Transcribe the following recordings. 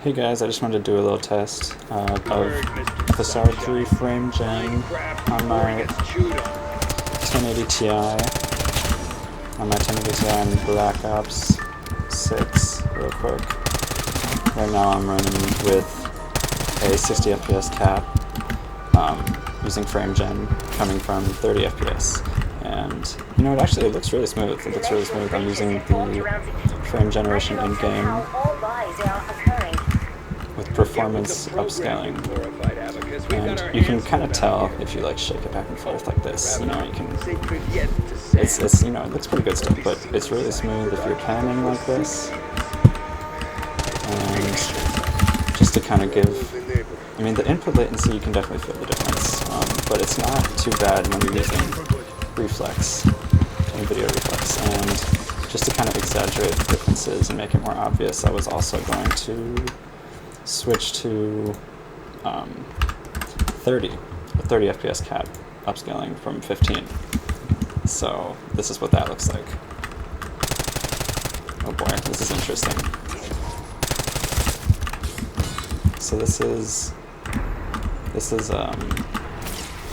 Hey guys, I just wanted to do a little test of FSR 3 frame gen on my 1080 Ti. On my 1080 Ti on Black Ops 6, real quick. Right now I'm running with a 60 FPS cap, using frame gen coming from 30 FPS. And you know, it looks really smooth. It looks really smooth. I'm using the frame generation in game with performance upscaling, and you can kind of tell if you like shake it back and forth like this. You know, you can. It's you know, it looks pretty good stuff, but it's really smooth if you're panning like this. And just to kind of give, I mean, the input latency, you can definitely feel the difference, but it's not too bad when you're using reflex, NVIDIA reflex. And just to kind of exaggerate the differences and make it more obvious, I was also going to switch to 30 FPS cap, upscaling from 15. So this is what that looks like. Oh boy, this is interesting. So this is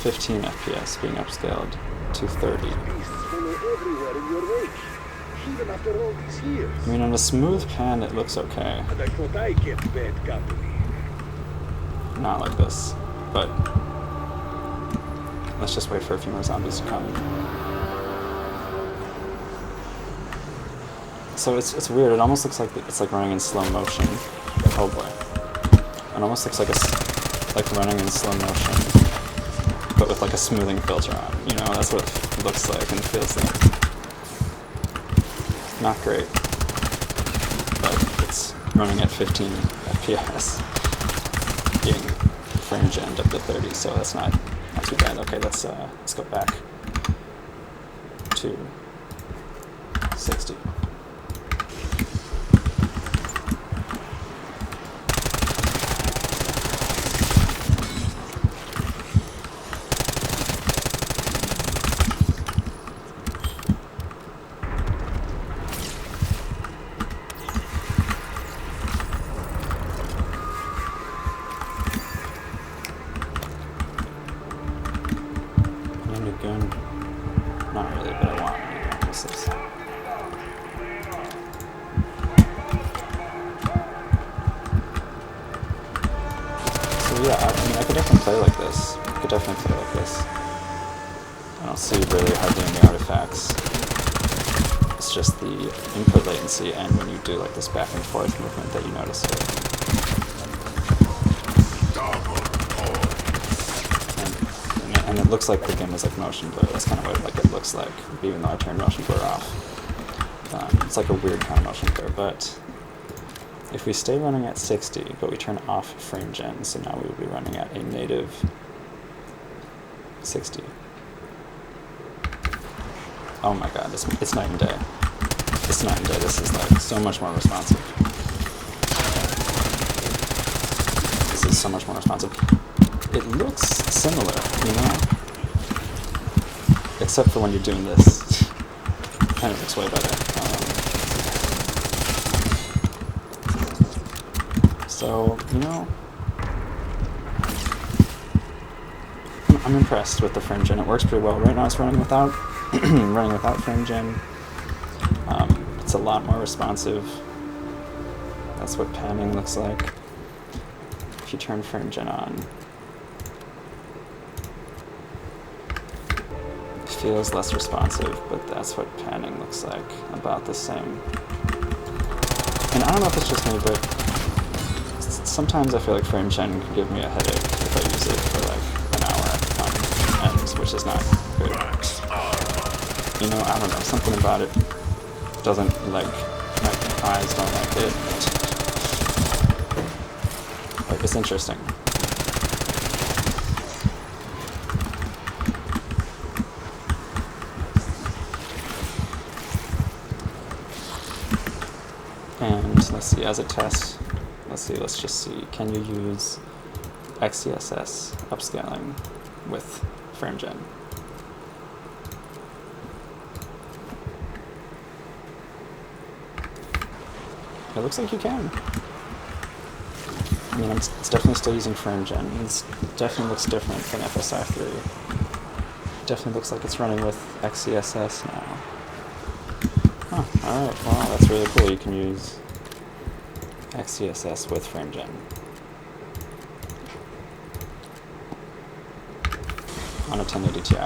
15 FPS being upscaled to 30. I mean, on a smooth pan, it looks okay. Not like this, but let's just wait for a few more zombies to come. So it's weird. It almost looks like it's like running in slow motion. Oh boy! It almost looks like running in slow motion, but with like a smoothing filter on. You know, that's what it looks like and feels like. Not great, but it's running at 15 FPS, being frame gen'd up to 30, so that's not too bad. Okay, let's go back to 60. Again, not really, but I want DLSS. So yeah, I mean, I could definitely play like this. I don't see really hardly any artifacts. It's just the input latency, and when you do like this back and forth movement that you notice it. And it looks like the game is like motion blur. That's kind of what like it looks like, even though I turned motion blur off. It's like a weird kind of motion blur, but if we stay running at 60, but we turn off frame gen, so now we will be running at a native 60. Oh my god, it's night and day. It's night and day. This is like so much more responsive. This is so much more responsive. It looks similar, you know? Except for when you're doing this. Kind of looks way better. So, you know, I'm impressed with the frame gen. It works pretty well. Right now it's running without frame gen. It's a lot more responsive. That's what panning looks like. If you turn frame gen on, feels less responsive, but that's what panning looks like, about the same. And I don't know if it's just me, but sometimes I feel like frame gen can give me a headache if I use it for like an hour on end, which is not good. You know, I don't know, something about it doesn't like, my eyes don't like it. Like, it's interesting. And let's see, as a test, let's just see, can you use XeSS upscaling with frame gen? It looks like you can. I mean, it's definitely still using FrameGen. It definitely looks different than FSR 3. Definitely looks like it's running with XeSS now. Huh, alright, wow, that's really cool. You can use XeSS with FrameGen. On a 1080 Ti.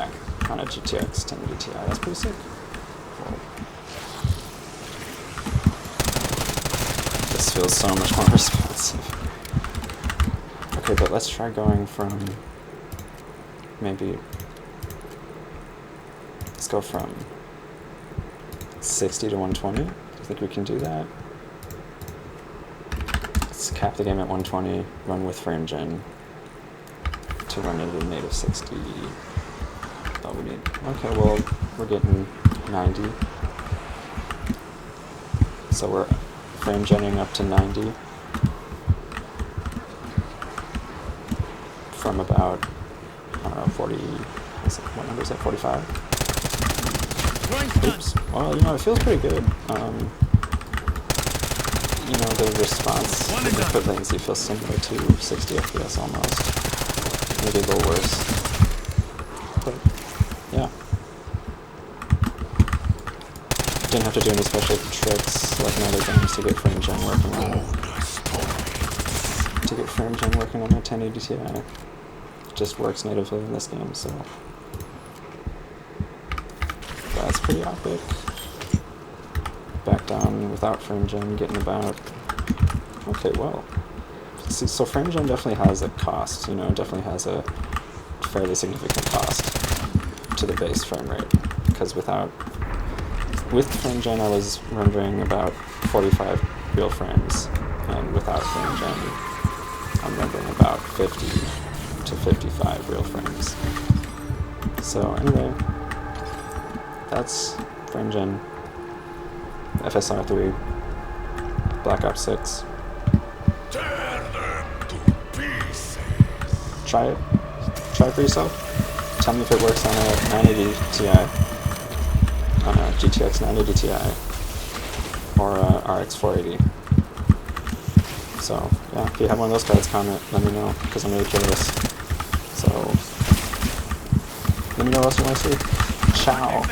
On a GTX 1080 Ti. That's pretty sick. Cool. This feels so much more responsive. Okay, but let's try going from maybe, let's go from 60 to 120. Do you think we can do that? Let's cap the game at 120, run with FrameGen to run it in native 60. Oh, we need, okay, well, we're getting 90. So we're FrameGenning up to 90. From about, I don't know, 40, what number is that, 45? Oops. Well, you know, it feels pretty good. You know, the response, the input latency feels similar to 60 FPS almost. Maybe a little worse. But, yeah. Didn't have to do any special tricks like in other games to get FrameGen working on it. To get FrameGen working on a 1080 Ti. Just works natively in this game, so that's pretty epic. Back down without FrameGen, getting about, okay, well, see, so FrameGen definitely has a cost, you know, definitely has a fairly significant cost to the base frame rate, because with FrameGen I was rendering about 45 real frames, and without FrameGen I'm rendering about 50 to 55 real frames. So anyway, that's FrameGen, FSR 3, Black Ops 6. Tear them to pieces. Try it. Try it for yourself. Tell me if it works on a 980 Ti, on a GTX 980 Ti, or a RX 480. So yeah, if you have one of those cards, comment. Let me know, because I'm really curious. So let me know what else you want to see. Ciao.